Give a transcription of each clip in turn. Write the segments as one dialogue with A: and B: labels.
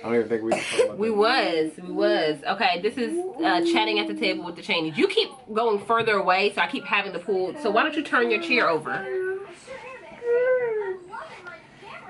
A: I don't even think we can talk about
B: We was. Okay, this is chatting at the table with the Cheneys. You keep going further away, so I keep having to pull. So why don't you turn your chair over?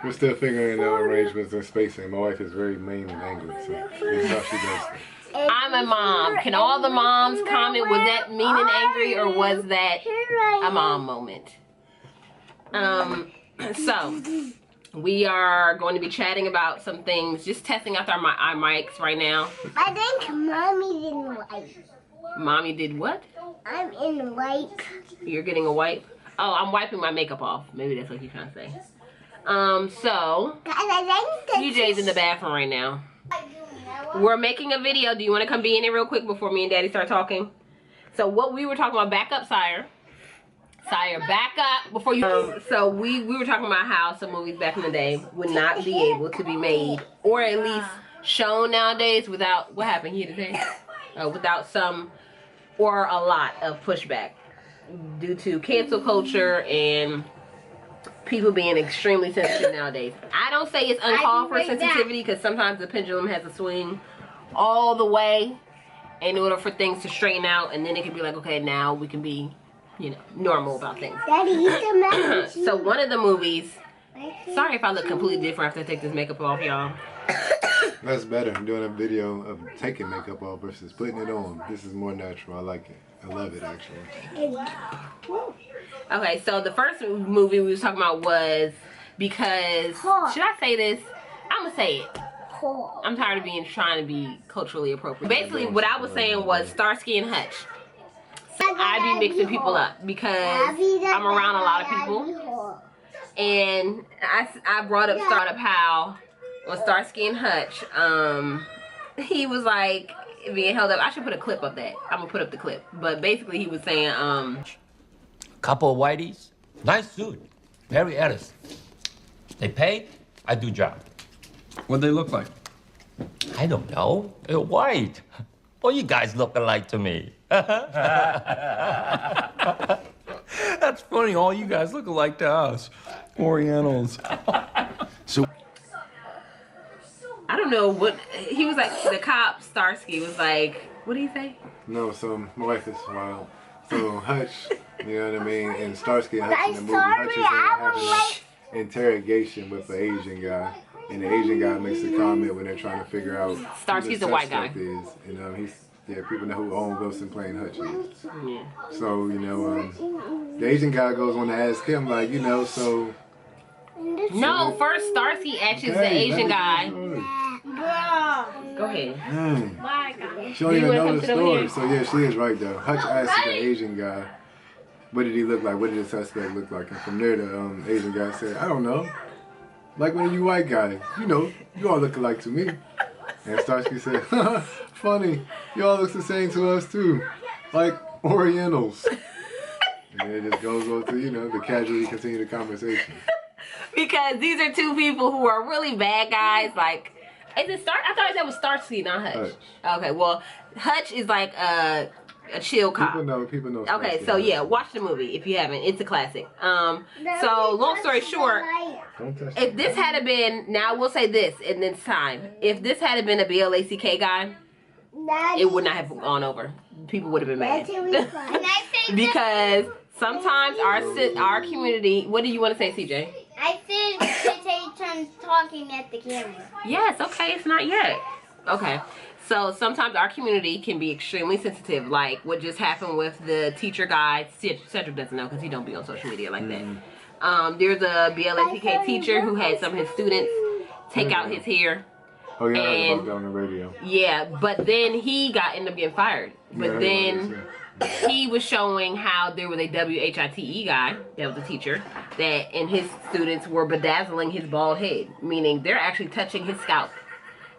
A: We're still figuring out arrangements and spacing. My wife is very mean and angry, so this is how she does things.
B: I'm a mom. Can all the moms comment, was that mean and angry, or was that a mom moment? So we are going to be chatting about some things, just testing out our mics right now.
C: I think Mommy didn't wipe.
B: Mommy did what?
C: I'm in the wipe.
B: You're getting a wipe? Oh, I'm wiping my makeup off. Maybe that's what you're trying to say. So TJ's in the bathroom right now. We're making a video. Do you want to come be in it real quick before me and Daddy start talking? So what we were talking about, back up, Sire. Sire, back up before you. So we were talking about how some movies back in the day would not be able to be made, or at least shown nowadays without, what happened here today? Without some or a lot of pushback due to cancel culture and people being extremely sensitive nowadays. I don't say it's uncalled for sensitivity, because sometimes the pendulum has to swing all the way in order for things to straighten out, and then it can be like, okay, now we can be, you know, normal about things.
C: Daddy, eat the mac and cheese.
B: So one of the movies, sorry if I look completely different after I take this makeup off, y'all.
A: That's better. I'm doing a video of taking makeup off versus putting it on. This is more natural. I like it. I love it, actually.
B: Okay, so the first movie we was talking about was because, should I say this? I'm gonna say it. I'm tired of trying to be culturally appropriate. Basically, what I was saying was Starsky and Hutch. I be mixing people up because I'm around a lot of people, and I brought up how on Starsky and Hutch, he was like being held up. I should put a clip of that. I'm gonna put up the clip, but basically he was saying
D: couple of whiteys, nice suit, Perry Ellis. They pay, I do job.
E: What'd they look like?
D: I don't know, they're white. All you guys look alike to me.
E: That's funny, all you guys look alike to us. Orientals. So
B: I don't know what he was like. The cop Starsky was like, what did he say?
A: No, so my wife is wild. So Hutch, you know what I mean, and Starsky and Hutch in the movie, Hutch is having an interrogation with the Asian guy, and the Asian guy makes a comment when they're trying to figure out
B: Starsky's
A: who
B: the white guy.
A: is. You know, people know who Owen Wilson playing Hutch is.
B: Yeah.
A: So, you know, the Asian guy goes on to ask him, like, you know, so.
B: No, first Starsky asks the Asian guy. Go ahead.
A: She don't even know the story. So yeah, she is right though. Hutch asked the Asian guy, what did he look like? What did the suspect look like? And from there, the Asian guy said, I don't know. Like one of you white guys. You know, you all look alike to me. And Starsky said, funny, you all look the same to us too. Like Orientals. And it just goes on to, you know, to casually continue the conversation.
B: Because these are two people who are really bad guys. Like, is it I thought that was Starsky, not Hutch. Okay, well, Hutch is like a chill cop.
A: People know.
B: Okay, so yeah, watch the movie if you haven't. It's a classic. So long story short, if this had been, now we'll say this in this time, if this had been a BLACK guy, it would not have gone over. People would have been mad. Because sometimes our community, what do you want to say, CJ?
C: I think they take turns talking at the camera.
B: Yes, okay, it's not yet. Okay, so sometimes our community can be extremely sensitive, like what just happened with the teacher guy. Cedric doesn't know because he don't be on social media like that. There's a BLACK teacher who had some of his students take out his hair.
A: Oh yeah, I heard about that on the radio.
B: Yeah, but then he ended up getting fired. But then he was showing how there was a WHITE guy that was a teacher and his students were bedazzling his bald head, meaning they're actually touching his scalp.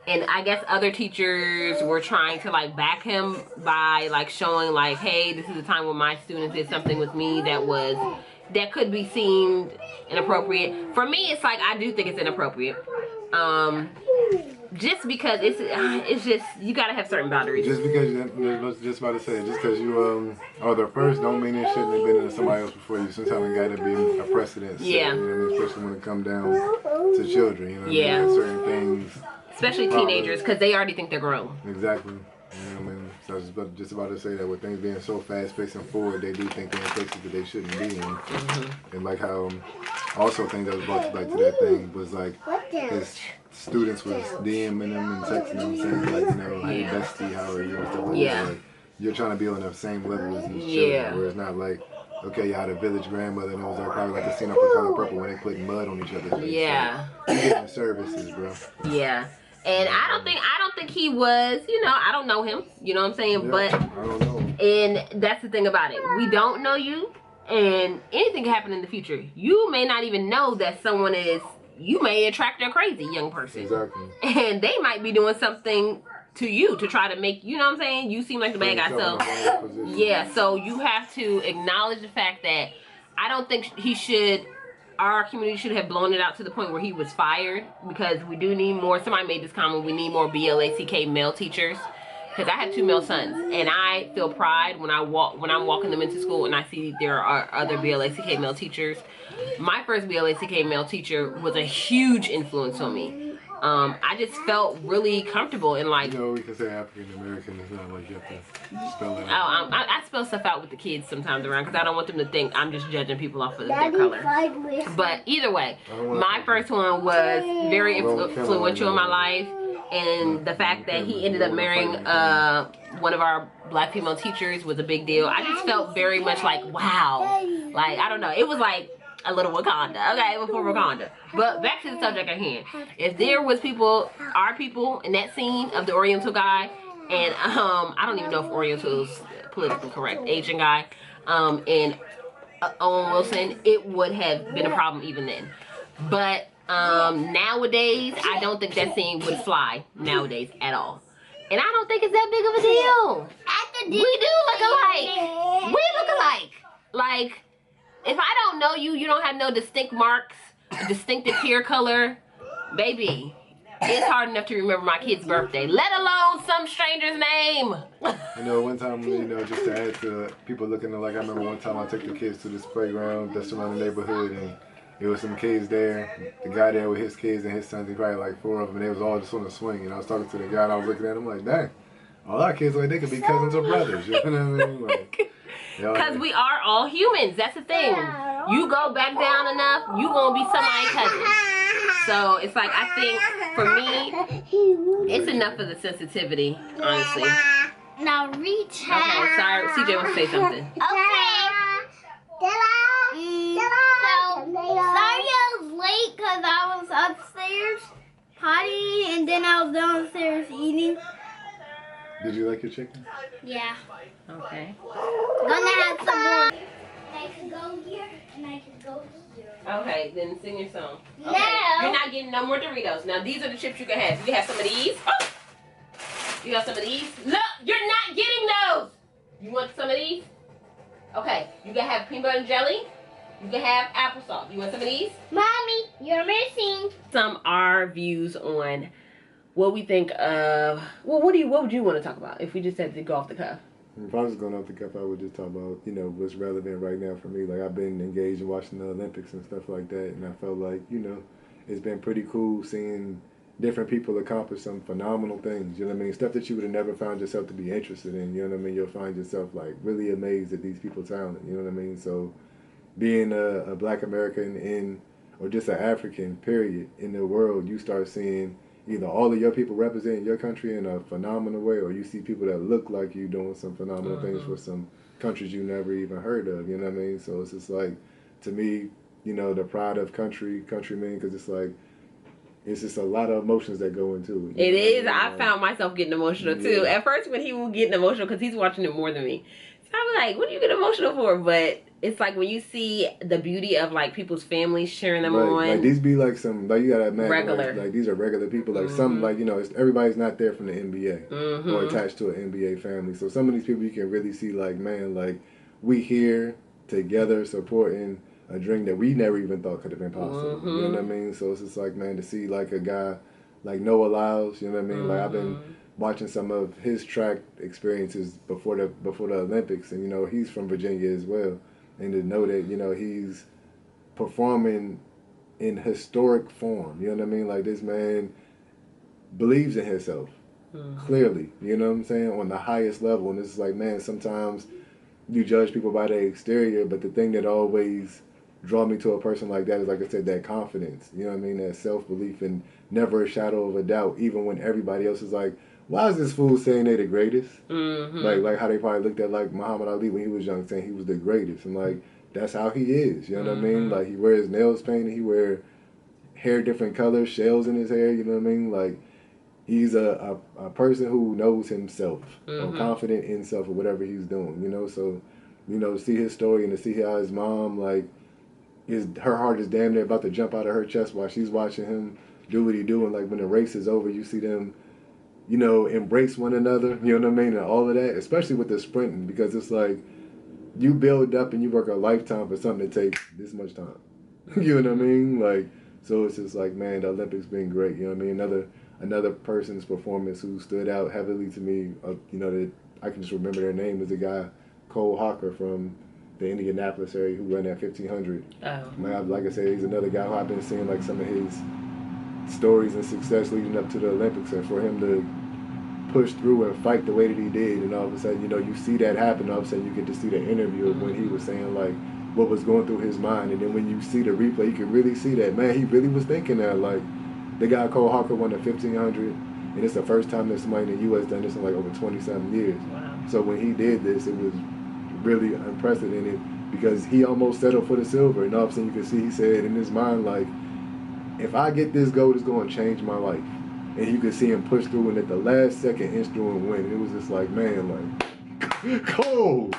B: And I guess other teachers were trying to like back him by like showing like, hey, this is the time when my students did something with me that could be seen inappropriate. For me, it's like I do think it's inappropriate. Just because it's just, you gotta have certain boundaries.
A: Just because I was just about to say, just because you are the first, don't mean it shouldn't have been in somebody else before you. Sometimes it gotta be a precedent.
B: Yeah.
A: You know what I mean? Especially when it comes down to children. You know what I mean? Certain things
B: especially teenagers, because they already think they're grown.
A: Exactly. You know what I mean? So I was just about to say that with things being so fast-paced and forward, they do think they're in places that they shouldn't be in. And like how also things that was brought to that thing was like his students was DMing them and texting them saying like, you know, hey bestie, how are you and stuff like that. Like, you're trying to be on the same level as these children, where it's not like, okay, you had a village grandmother and it was like probably like a scene off of Color Purple when they put mud on each other's face. Yeah. So, you're getting services, bro.
B: Yeah. And I don't think he was, you know, I don't know him, you know what I'm saying?
A: Yeah,
B: but
A: I don't know him.
B: And that's the thing about it. We don't know you, and anything can happen in the future. You may not even know that someone is, you may attract a crazy young person.
A: Exactly.
B: And they might be doing something to you to try to make, you know what I'm saying? You seem like the bad guy. So, yeah, so you have to acknowledge the fact that I don't think he should, our community should have blown it out to the point where he was fired, because we do need more. Somebody made this comment, we need more BLACK male teachers, because I have 2 male sons and I feel pride when I'm walking them into school and I see there are other BLACK male teachers. My first BLACK male teacher was a huge influence on me. I just felt really comfortable in like,
A: you know, we can say African American. It's not like you have to spell it out.
B: I spell stuff out with the kids sometimes around, because I don't want them to think I'm just judging people off of their color. But either way, my first one was very influential in my life, and the fact that he ended up marrying one of our black female teachers was a big deal. I just felt very much like, wow, like, I don't know, it was like a little Wakanda, okay, before Wakanda. But back to the subject at hand. If there was people, our people in that scene of the Oriental guy, and I don't even know if Oriental is politically correct, Asian guy, and Owen Wilson, it would have been a problem even then. But nowadays, I don't think that scene would fly nowadays at all. And I don't think it's that big of a deal. We do look alike. We look alike. Like, if I don't know you, you don't have no distinct marks, distinctive hair color, baby, it's hard enough to remember my kid's birthday, let alone some stranger's name.
A: You know, one time, you know, just to add to people looking like, I remember one time I took the kids to this playground that's around the neighborhood, and there was some kids there. The guy there with his kids and his sons, he probably like 4 of them, and they was all just on the swing. And I was talking to the guy, and I was looking at him like, dang, all our kids, like, they could be cousins or brothers. You know what I mean? Like,
B: because we are all humans. That's the thing. You go back down enough, you gonna be somebody's cousin. So it's like, I think for me, it's enough of the sensitivity, honestly.
C: Now reach
B: out. Okay, sorry. CJ wants to say something.
C: Okay. Sorry I was late because I was upstairs potty and then I was downstairs eating.
A: Did you like your chicken?
C: Yeah.
B: Okay.
C: Gonna have some more. I could go here and I could go here.
B: Okay, then sing your song. Okay.
C: No.
B: You're not getting no more Doritos. Now these are the chips you can have. You can have some of these. Oh. You got some of these? No, you're not getting those. You want some of these? Okay. You can have peanut butter and jelly. You can have applesauce. You want some of these?
C: Mommy, you're missing.
B: Some our views on what we think of. Well, what would you want to talk about if we just had to go off the cuff?
A: If I was going off the cuff, I would just talk about, you know, what's relevant right now for me. Like, I've been engaged in watching the Olympics and stuff like that, and I felt like, you know, it's been pretty cool seeing different people accomplish some phenomenal things, you know what I mean? Stuff that you would have never found yourself to be interested in, you know what I mean? You'll find yourself, like, really amazed at these people's talent, you know what I mean? So, being a black American or just an African, period, in the world, you start seeing either all of your people representing your country in a phenomenal way, or you see people that look like you doing some phenomenal things for some countries you never even heard of, you know what I mean? So it's just like, to me, you know, the pride of countrymen, because it's like, it's just a lot of emotions that go into it.
B: It is. I found myself getting emotional too. At first when he was getting emotional, because he's watching it more than me. So I was like, what do you get emotional for? But it's like when you see the beauty of like people's families cheering them on.
A: Like these be like some, like you gotta imagine,
B: regular.
A: Like these are regular people. Like some, like, you know, everybody's not there from the NBA or attached to an NBA family. So some of these people you can really see like, man, like we here together supporting a dream that we never even thought could have been possible. You know what I mean? So it's just like, man, to see like a guy like Noah Lyles, you know what I mean? Like I've been watching some of his track experiences before the Olympics, and you know, he's from Virginia as well. And to know that, you know, he's performing in historic form, you know what I mean? Like this man believes in himself. Clearly, you know what I'm saying, on the highest level. And it's like, man, sometimes you judge people by their exterior, but the thing that always draw me to a person like that is, like I said, that confidence. You know what I mean? That self-belief and never a shadow of a doubt, even when everybody else is like, why is this fool saying they the greatest? Like how they probably looked at like Muhammad Ali when he was young, saying he was the greatest. And like, that's how he is. You know what I mean? Like, he wears nails painted, he wear hair different colors, shells in his hair. You know what I mean? Like, he's a person who knows himself, or confident in himself or whatever he's doing, you know? So, you know, to see his story and to see how his mom, like, her heart is damn near about to jump out of her chest while she's watching him do what he do. And, like, when the race is over, you see them, you know, embrace one another, you know what I mean? And all of that, especially with the sprinting, because it's like, you build up and you work a lifetime for something that takes this much time. You know what I mean? Like, so it's just like, man, the Olympics been great, you know what I mean? Another person's performance who stood out heavily to me, you know, that I can just remember their name, is a guy, Cole Hawker, from the Indianapolis area, who ran that 1500. Man, like I said, he's another guy who I've been seeing like some of his stories and success leading up to the Olympics, and for him to push through and fight the way that he did, and all of a sudden, you know, you see that happen, all of a sudden you get to see the interview of when he was saying like what was going through his mind, and then when you see the replay, you can really see that, man, he really was thinking that. Like, the guy Cole Hawker won the 1500, and it's the first time that somebody in the U.S. done this in like over 20-something years.
B: Wow.
A: So when he did this, it was really unprecedented, because he almost settled for the silver, and all of a sudden you can see he said in his mind, like, if I get this gold, it's going to change my life. And you could see him push through, and at the last second, inch through and win. It was just like, man, like, Cole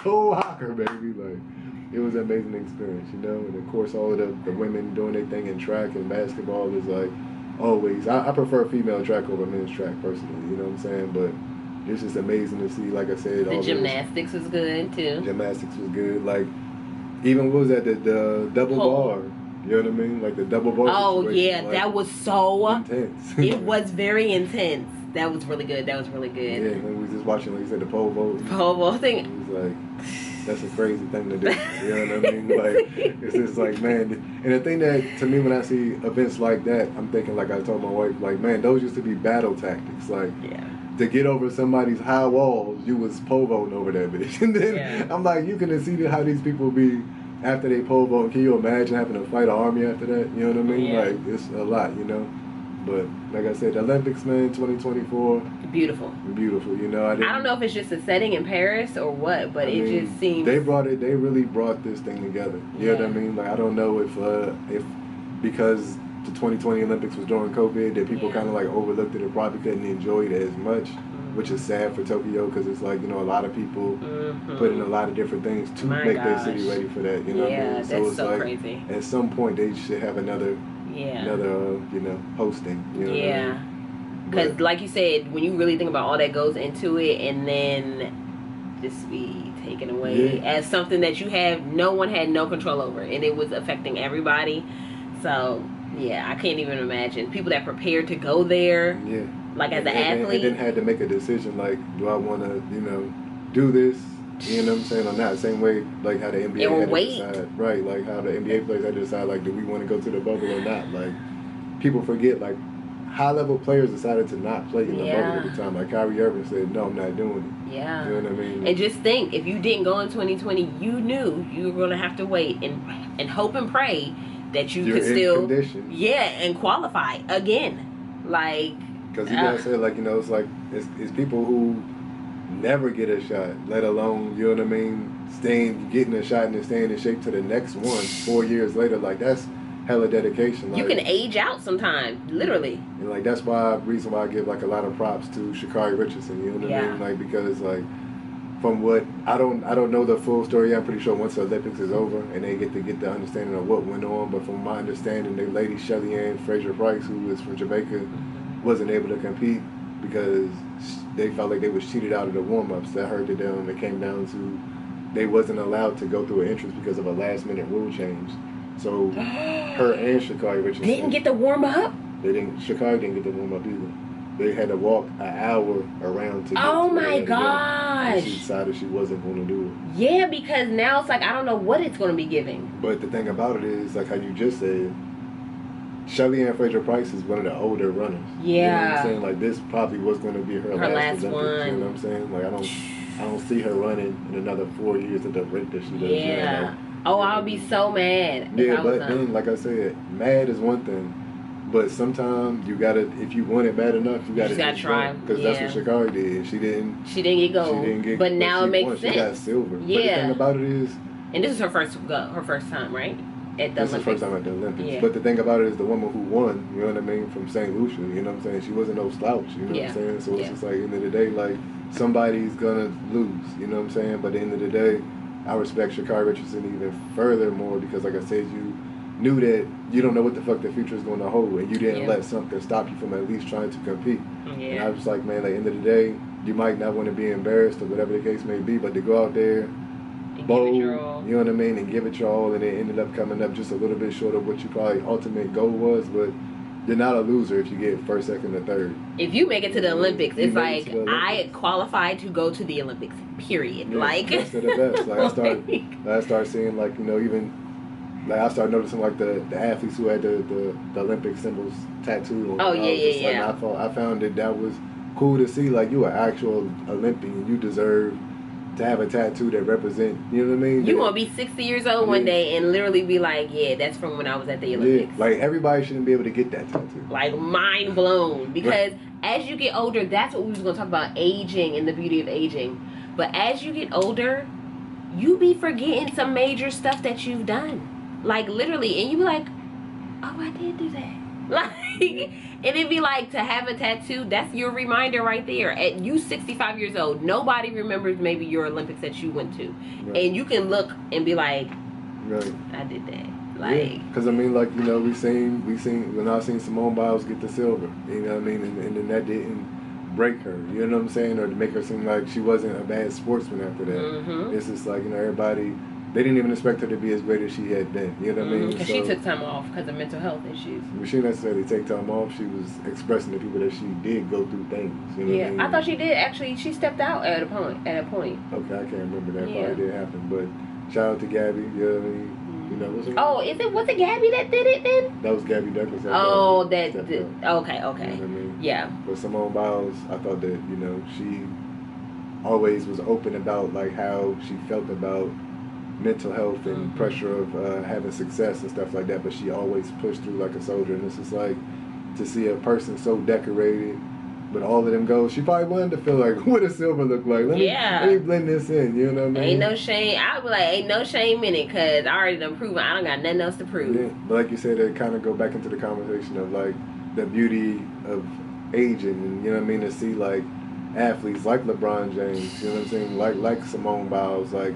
A: Hawker, baby, like. It was an amazing experience, you know, and of course all of the women doing their thing in track and basketball is like always. I prefer female track over men's track personally, you know what I'm saying? But it's just amazing to see, like I said,
B: the gymnastics was good too.
A: Gymnastics was good, like even what was that, the double bar? You know what I mean? Like the double bar.
B: Oh yeah,
A: like,
B: that was so
A: intense.
B: It was very intense. That was really good.
A: Yeah, and we was just watching, like you said, the pole vault.
B: Pole vault thing.
A: It was like, that's a crazy thing to do. You know what I mean? Like, it's just like, man. And the thing that, to me, when I see events like that, I'm thinking, like I told my wife, like, man, those used to be battle tactics. Like, to get over somebody's high walls, you was pole vaulting over that bitch. And then I'm like, you can see how these people be after they pole vault. Can you imagine having to fight an army after that? You know what I mean?
B: Yeah.
A: Like, it's a lot, you know? But like I said, the Olympics, man, 2024.
B: Beautiful,
A: you know. I
B: don't know if it's just a setting in Paris or what, but it just seems
A: they really brought this thing together. You know what I mean? Like, I don't know if because the 2020 Olympics was during COVID, that people kind of like overlooked it or probably couldn't enjoy it as much, which is sad for Tokyo, because it's like, you know, a lot of people put in a lot of different things to make their city ready for that. You know what I mean? So it's like,
B: crazy.
A: At some point they should have another you know, hosting. You know what I mean?
B: Because like you said, when you really think about all that goes into it, and then just be taken away as something that no one had no control over, and it was affecting everybody. So yeah, I can't even imagine people that prepared to go there. Yeah. Like as an athlete,
A: and then had to make a decision, like, do I want to, you know, do this? You know what I'm saying? Or not. Same way, like how the NBA had to decide, right? Like how the NBA players had to decide, like, do we want to go to the bubble or not? Like, people forget, like, high-level players decided to not play in the bubble at the time. Like Kyrie Irving said, no, I'm not doing it.
B: Yeah.
A: You know what I mean?
B: And just think, if you didn't go in 2020, you knew you were going to have to wait and hope and pray that you could still, and qualify again. Like,
A: because you guys said, like, you know, it's like it's people who never get a shot, let alone, you know what I mean, getting a shot and then staying in shape to the next one 4 years later. Like, that's hella dedication. Like,
B: you can age out sometime, literally.
A: And like, that's reason why I give like a lot of props to Sha'Carri Richardson. You know what I mean? Like, because like, from what I don't know the full story. I'm pretty sure once the Olympics is over and they get the understanding of what went on. But from my understanding, the lady Shelly Ann Fraser-Price, who is from Jamaica, wasn't able to compete because they felt like they was cheated out of the warm-ups. I heard that it came down to they wasn't allowed to go through an entrance because of a last-minute rule change. So her and Sha'Carri Richardson
B: didn't get the warm-up?
A: Sha'Carri didn't get the warm-up either. They had to walk an hour around to get
B: oh
A: to
B: my gosh.
A: And she decided she wasn't going to do it.
B: Yeah, because now it's like, I don't know what it's going to be giving.
A: But the thing about it is, like how you just said, Shelly Ann Fraser-Price is one of the older runners.
B: Yeah.
A: You know what I'm saying? Like, this probably was going to be her last Olympics.
B: one.
A: You know what I'm saying? Like, I don't see her running in another 4 years at the rate that she does.
B: Yeah.
A: Now.
B: Oh, I would be so mad.
A: Yeah, but then, like I said, mad is one thing. But sometimes you gotta, if you want it bad enough, you gotta
B: just try.
A: Because that's what Sha'Carri did. She didn't
B: get gold. But now it makes sense.
A: She got silver.
B: Yeah.
A: But the thing about it is,
B: and this is her first time, right? At the
A: this
B: Olympics.
A: is her first time at the Olympics.
B: Yeah.
A: But the thing about it is, the woman who won, you know what I mean, from St. Lucia, you know what I'm saying? She wasn't no slouch, you know what I'm saying? So it's just like, at the end of the day, like, somebody's gonna lose, you know what I'm saying? But at the end of the day, I respect Sha'Carri Richardson even furthermore because, like I said, you knew that you don't know what the fuck the future is going to hold, and you didn't let something stop you from at least trying to compete.
B: Yeah.
A: And I was like, man, like, end of the day, you might not want to be embarrassed or whatever the case may be, but to go out there, bold, you know what I mean, and give it your all, and it ended up coming up just a little bit short of what you probably ultimate goal was, but you're not a loser if you get first, second, or third.
B: If you make it to the Olympics, it's like I qualified to go to the Olympics. Period.
A: Yeah,
B: like
A: best of the best. Like I started seeing, like, you know, even like I started noticing like the athletes who had the Olympic symbols tattooed on.
B: Oh yeah.
A: Like, I found that was cool to see. Like, you an actual Olympian, you deserve to have a tattoo that represent, you know what I mean?
B: You gonna be 60 years old one day and literally be like, yeah, that's from when I was at the Olympics.
A: Yeah, like everybody shouldn't be able to get that tattoo.
B: Like, mind blown. Because as you get older, that's what we was gonna talk about, aging and the beauty of aging. But as you get older, you be forgetting some major stuff that you've done. Like, literally, and you be like, oh, I did do that. Like, and it'd be like, to have a tattoo, that's your reminder right there. At you 65 years old, nobody remembers maybe your Olympics that you went to. Right. And you can look and be like, I did that. Like,
A: because I mean, like, you know, we seen when I seen Simone Biles get the silver, you know what I mean, and then that didn't break her, you know what I'm saying, or to make her seem like she wasn't a bad sportsman after that. It's just like, you know, everybody, they didn't even expect her to be as great as she had been, you know what I mean?
B: Because she took time off because of mental health issues.
A: She didn't necessarily take time off. She was expressing to people that she did go through things, you know what I mean?
B: I thought she did, actually. She stepped out at a point. Okay,
A: I can't remember that part. It did happen, but shout out to Gabby, you know what I mean? You know,
B: was it Gabby that did it then?
A: That was Gabby Douglas.
B: Okay.
A: You know what I mean?
B: Yeah.
A: But Simone Biles, I thought that, you know, she always was open about, like, how she felt about mental health and pressure of having success and stuff like that, but she always pushed through like a soldier. And it's just like, to see a person so decorated with all of them goals, she probably wanted to feel like, what does silver look like? Let me blend this in, you know what I mean?
B: Ain't no shame. I would be like, ain't no shame in it, because I already done proven I don't got nothing else to prove.
A: Yeah, but like you said, it kind of go back into the conversation of like the beauty of aging, and you know what I mean, to see like athletes like LeBron James, you know what I'm saying, like Simone Biles, like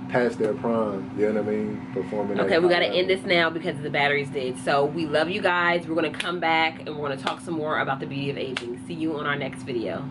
A: past their prime, you know what I mean, performing.
B: Okay, we got to end this now because the battery's dead. So we love you guys. We're going to come back and we're going to talk some more about the beauty of aging. See you on our next video.